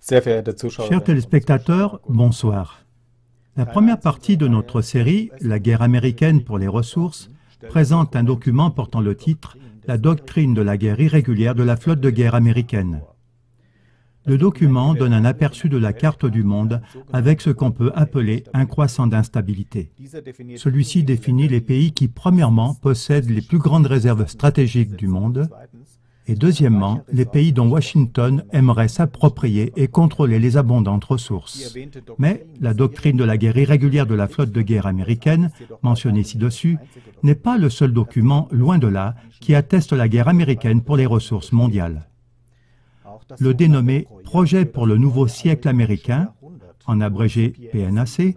Chers téléspectateurs, bonsoir. La première partie de notre série, La guerre américaine pour les ressources, présente un document portant le titre « La doctrine de la guerre irrégulière de la flotte de guerre américaine ». Le document donne un aperçu de la carte du monde avec ce qu'on peut appeler un croissant d'instabilité. Celui-ci définit les pays qui, premièrement, possèdent les plus grandes réserves stratégiques du monde, et deuxièmement, les pays dont Washington aimerait s'approprier et contrôler les abondantes ressources. Mais la doctrine de la guerre irrégulière de la flotte de guerre américaine, mentionnée ci-dessus, n'est pas le seul document, loin de là, qui atteste la guerre américaine pour les ressources mondiales. Le dénommé « Projet pour le nouveau siècle américain », en abrégé PNAC,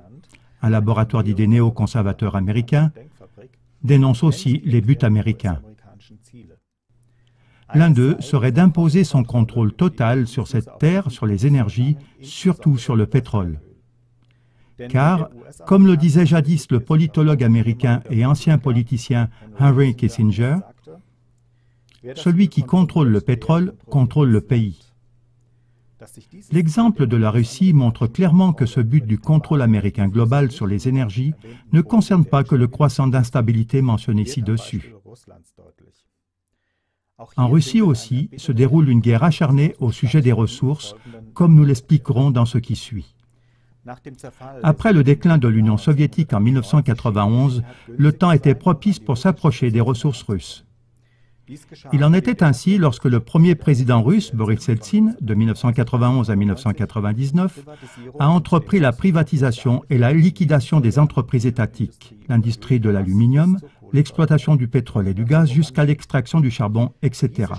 un laboratoire d'idées néoconservateurs américains, dénonce aussi les buts américains. L'un d'eux serait d'imposer son contrôle total sur cette terre, sur les énergies, surtout sur le pétrole. Car, comme le disait jadis le politologue américain et ancien politicien Henry Kissinger, celui qui contrôle le pétrole contrôle le pays. L'exemple de la Russie montre clairement que ce but du contrôle américain global sur les énergies ne concerne pas que le croissant d'instabilité mentionné ci-dessus. En Russie aussi se déroule une guerre acharnée au sujet des ressources, comme nous l'expliquerons dans ce qui suit. Après le déclin de l'Union soviétique en 1991, le temps était propice pour s'approcher des ressources russes. Il en était ainsi lorsque le premier président russe, Boris Eltsine, de 1991 à 1999, a entrepris la privatisation et la liquidation des entreprises étatiques, l'industrie de l'aluminium, l'exploitation du pétrole et du gaz jusqu'à l'extraction du charbon, etc.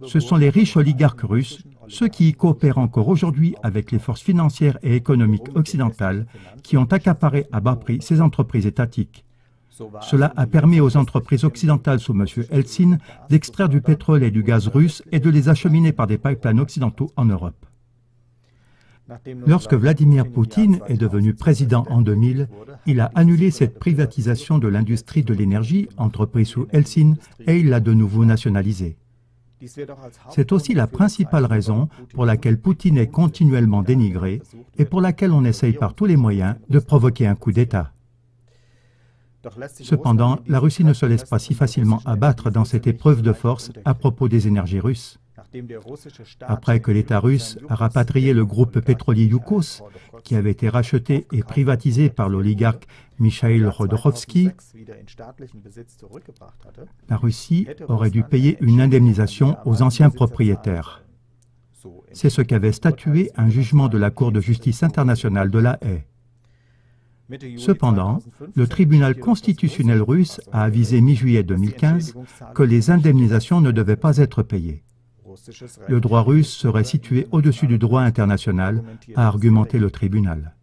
Ce sont les riches oligarques russes, ceux qui y coopèrent encore aujourd'hui avec les forces financières et économiques occidentales, qui ont accaparé à bas prix ces entreprises étatiques. Cela a permis aux entreprises occidentales sous M. Eltsine d'extraire du pétrole et du gaz russe et de les acheminer par des pipelines occidentaux en Europe. Lorsque Vladimir Poutine est devenu président en 2000, il a annulé cette privatisation de l'industrie de l'énergie entreprise sous Eltsine et il l'a de nouveau nationalisée. C'est aussi la principale raison pour laquelle Poutine est continuellement dénigré et pour laquelle on essaye par tous les moyens de provoquer un coup d'État. Cependant, la Russie ne se laisse pas si facilement abattre dans cette épreuve de force à propos des énergies russes. Après que l'État russe a rapatrié le groupe pétrolier Yukos, qui avait été racheté et privatisé par l'oligarque Mikhail Khodorkovsky, la Russie aurait dû payer une indemnisation aux anciens propriétaires. C'est ce qu'avait statué un jugement de la Cour de justice internationale de La Haye. Cependant, le tribunal constitutionnel russe a avisé mi-juillet 2015 que les indemnisations ne devaient pas être payées. Le droit russe serait situé au-dessus du droit international, a argumenté le tribunal.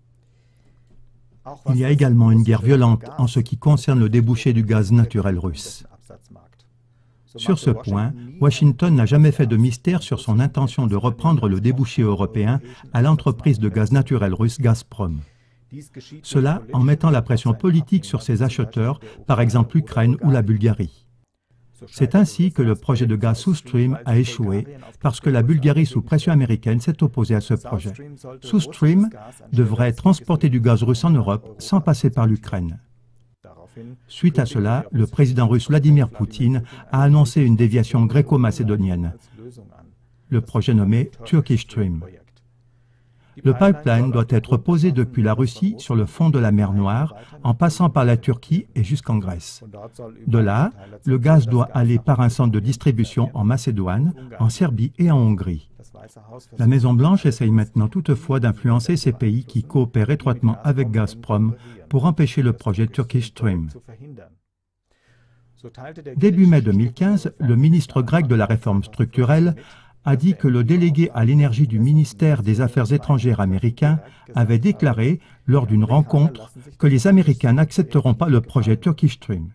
Il y a également une guerre violente en ce qui concerne le débouché du gaz naturel russe. Sur ce point, Washington n'a jamais fait de mystère sur son intention de reprendre le débouché européen à l'entreprise de gaz naturel russe Gazprom. Cela en mettant la pression politique sur ses acheteurs, par exemple l'Ukraine ou la Bulgarie. C'est ainsi que le projet de gaz South Stream a échoué, parce que la Bulgarie sous pression américaine s'est opposée à ce projet. South Stream devrait transporter du gaz russe en Europe sans passer par l'Ukraine. Suite à cela, le président russe Vladimir Poutine a annoncé une déviation gréco-macédonienne, le projet nommé Turkish Stream. Le pipeline doit être posé depuis la Russie sur le fond de la mer Noire, en passant par la Turquie et jusqu'en Grèce. De là, le gaz doit aller par un centre de distribution en Macédoine, en Serbie et en Hongrie. La Maison-Blanche essaye maintenant toutefois d'influencer ces pays qui coopèrent étroitement avec Gazprom pour empêcher le projet Turkish Stream. Début mai 2015, le ministre grec de la réforme structurelle a dit que le délégué à l'énergie du ministère des Affaires étrangères américain avait déclaré, lors d'une rencontre, que les Américains n'accepteront pas le projet Turkish Stream.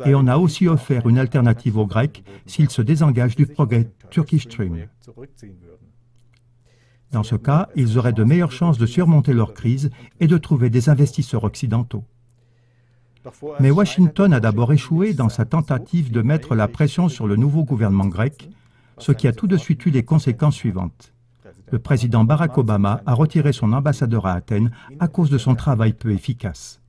Et on a aussi offert une alternative aux Grecs s'ils se désengagent du projet Turkish Stream. Dans ce cas, ils auraient de meilleures chances de surmonter leur crise et de trouver des investisseurs occidentaux. Mais Washington a d'abord échoué dans sa tentative de mettre la pression sur le nouveau gouvernement grec, ce qui a tout de suite eu les conséquences suivantes. Le président Barack Obama a retiré son ambassadeur à Athènes à cause de son travail peu efficace.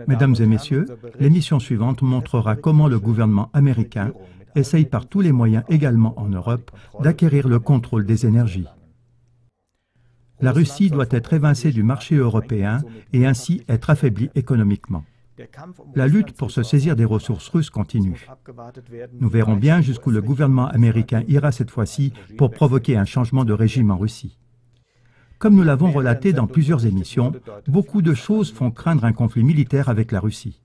Mesdames et messieurs, l'émission suivante montrera comment le gouvernement américain essaye par tous les moyens également en Europe d'acquérir le contrôle des énergies. La Russie doit être évincée du marché européen et ainsi être affaiblie économiquement. La lutte pour se saisir des ressources russes continue. Nous verrons bien jusqu'où le gouvernement américain ira cette fois-ci pour provoquer un changement de régime en Russie. Comme nous l'avons relaté dans plusieurs émissions, beaucoup de choses font craindre un conflit militaire avec la Russie.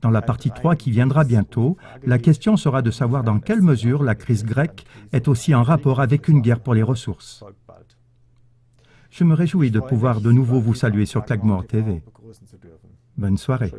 Dans la partie 3 qui viendra bientôt, la question sera de savoir dans quelle mesure la crise grecque est aussi en rapport avec une guerre pour les ressources. Je me réjouis de pouvoir de nouveau vous saluer sur Klagmor TV. Bonne soirée.